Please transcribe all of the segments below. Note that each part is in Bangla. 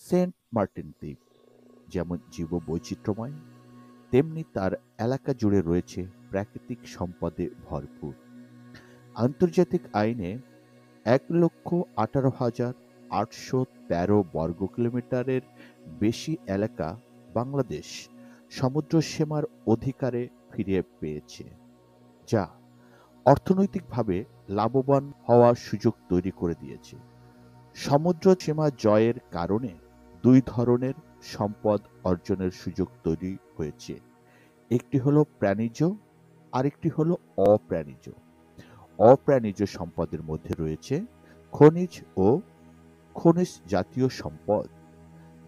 সেন্ট মার্টিন দ্বীপ যেমন জীববৈচিত্র্যময়, তেমনি তার এলাকা জুড়ে রয়েছে প্রাকৃতিক সম্পদে ভরপুর। আন্তর্জাতিক আইনে ১,১৮,৮১৩ বর্গ কিলোমিটারের বেশি এলাকা বাংলাদেশ সমুদ্রসীমার অধিকারে ফিরে পেয়েছে, যা অর্থনৈতিকভাবে লাভবান হওয়ার সুযোগ তৈরি করে দিয়েছে। সমুদ্র সীমা জয়ের কারণে দুই ধরনের সম্পদ অর্জনের সুযোগ তৈরি হয়েছে। একটি হলো প্রাণিজ, আরেকটি হলো অপ্রাণিজ। অপ্রাণিজ সম্পদের মধ্যে রয়েছে খনিজ ও খনিজ জাতীয় সম্পদ,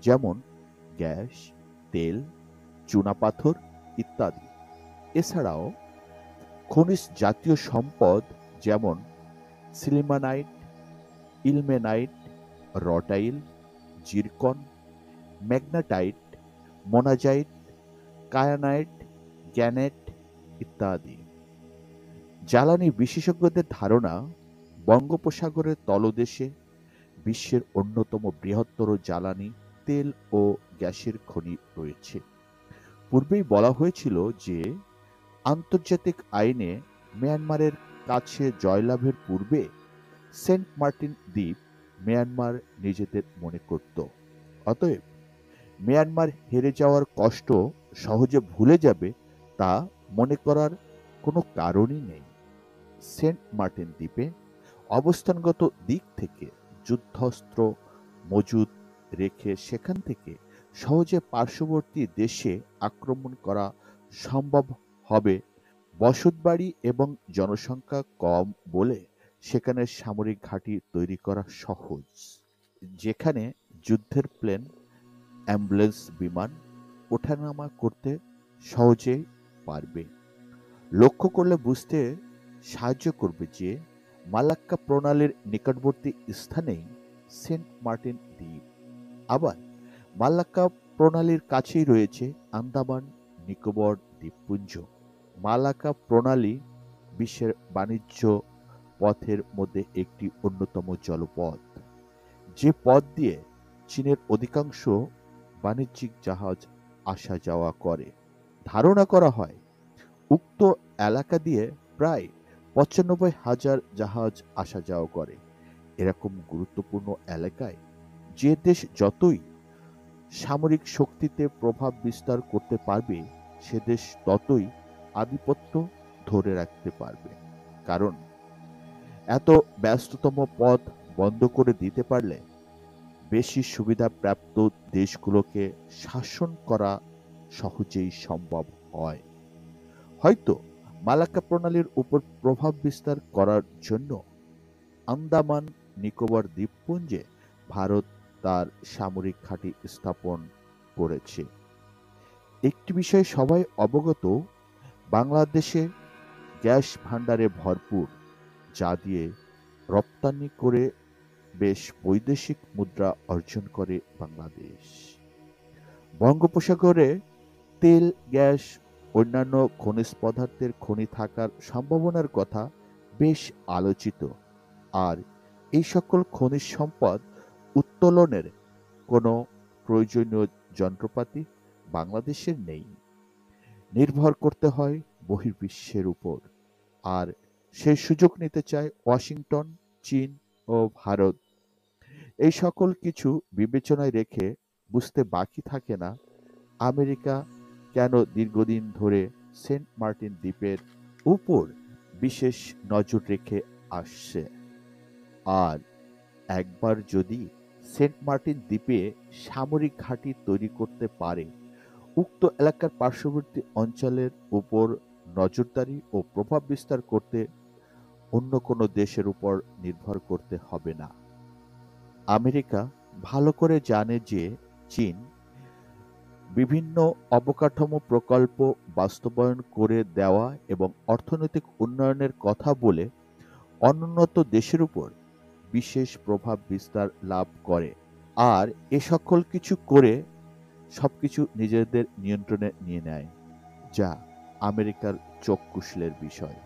যেমন গ্যাস, তেল, চুনাপাথর ইত্যাদি। এছাড়াও খনিজ জাতীয় সম্পদ যেমন sillimanite, ilmenite, rutile, zircon, magnetite, monazite, kyanite, garnet ইত্যাদি। জ্বালানি বিশেষজ্ঞদের ধারণা, বঙ্গোপসাগরের তলদেশে বিশ্বের অন্যতম বৃহত্তর জ্বালানি তেল ও গ্যাসের খনি রয়েছে। পূর্বেই বলা হয়েছিল যে আন্তর্জাতিক আইনে মিয়ানমারের কাছে জয়লাভের পূর্বে সেন্ট মার্টিন দ্বীপ মিয়ানমার নিজেদের মনে করত। অতএব মিয়ানমার হেরে যাওয়ার কষ্ট সহজে ভুলে যাবে তা মনে করার কোনো কারণই নেই। সেন্ট মার্টিন দ্বীপে অবস্থানগত দিক থেকে যুদ্ধাস্ত্র মজুদ রেখে সেখান থেকে সহজে পার্শ্ববর্তী দেশে আক্রমণ করা সম্ভব হবে। বসতবাড়ি এবং জনসংখ্যা কম বলে সেখানে সামরিক ঘাঁটি তৈরি করা সহজ, যেখানে যুদ্ধের প্লেন, অ্যাম্বুলেন্স, বিমান ওঠানামা করতে সহজেই পারবে। লক্ষ্য করলে বুঝতে সাহায্য করবে যে মালাক্কা প্রণালীর নিকটবর্তী স্থানেই সেন্ট মার্টিন দ্বীপ। আবার মালাক্কা প্রণালীর কাছেই রয়েছে আন্দামান নিকোবর দ্বীপপুঞ্জ। মালাক্কা প্রণালী বিশ্বের বাণিজ্য পথের মধ্যে একটি অন্যতম জলপথ, যে পথ দিয়ে চীনের অধিকাংশ বাণিজ্যিক জাহাজ আসা যাওয়া করে। ধারণা করা হয় উক্ত এলাকা দিয়ে প্রায় ৯৫,০০০ জাহাজ আসা যাওয়া করে। এরকম গুরুত্বপূর্ণ এলাকায় যে দেশ যতই সামরিক শক্তিতে প্রভাব বিস্তার করতে পারবে, সে দেশ ততই আধিপত্য ধরে রাখতে পারবে। কারণ এত ব্যস্ততম পথ বন্ধ করে দিতে পারলে বেশি সুবিধাপ্রাপ্ত দেশগুলোকে শাসন করা সহজেই সম্ভব হয়। হয়তো মালাক্কা প্রণালীর উপর প্রভাব বিস্তার করার জন্য আন্দামান নিকোবর দ্বীপপুঞ্জে ভারত তার সামরিক ঘাঁটি স্থাপন করেছে। একটি বিষয়ে সবাই অবগত, বাংলাদেশে গ্যাস ভাণ্ডারে ভরপুর, যা দিয়ে রপ্তানি করে বেশ বৈদেশিক মুদ্রা অর্জন করে বাংলাদেশ। বঙ্গোপসাগরে তেল, গ্যাস, অন্যান্য খনিজ পদার্থের খনি থাকার সম্ভাবনার কথা বেশ আলোচিত। আর এই সকল খনিজ সম্পদ উত্তোলনের কোনো প্রয়োজনীয় যন্ত্রপাতি বাংলাদেশের নেই। নির্ভর করতে হয় বহির্বিশ্বের উপর। আর সেই সুযোগ নিতে চায় ওয়াশিংটন, চীন ও ভারত। এই সকল কিছু বিবেচনায় রেখে বুঝতে বাকি থাকে না আমেরিকা কেন দীর্ঘদিন ধরে সেন্ট মার্টিন দ্বীপের উপর বিশেষ নজর রেখে আসছে। আর একবার যদি সেন্ট মার্টিন দ্বীপে সামরিক ঘাঁটি তৈরি করতে পারে, উক্ত এলাকার পার্শ্ববর্তী অঞ্চলের উপর নজরদারি ও প্রভাব বিস্তার করতে অন্য কোনো দেশের উপর নির্ভর করতে হবে না। আমেরিকা ভালো করে জানে যে চীন বিভিন্ন অবকাঠামো প্রকল্প বাস্তবায়ন করে দেওয়া এবং অর্থনৈতিক উন্নয়নের কথা বলে অনুন্নত দেশের উপর বিশেষ প্রভাব বিস্তার লাভ করে, আর এ সকল কিছু করে সবকিছু নিজেদের নিয়ন্ত্রণে নিয়ে নেয়, যা আমেরিকার চক্ষুশূলের বিষয়।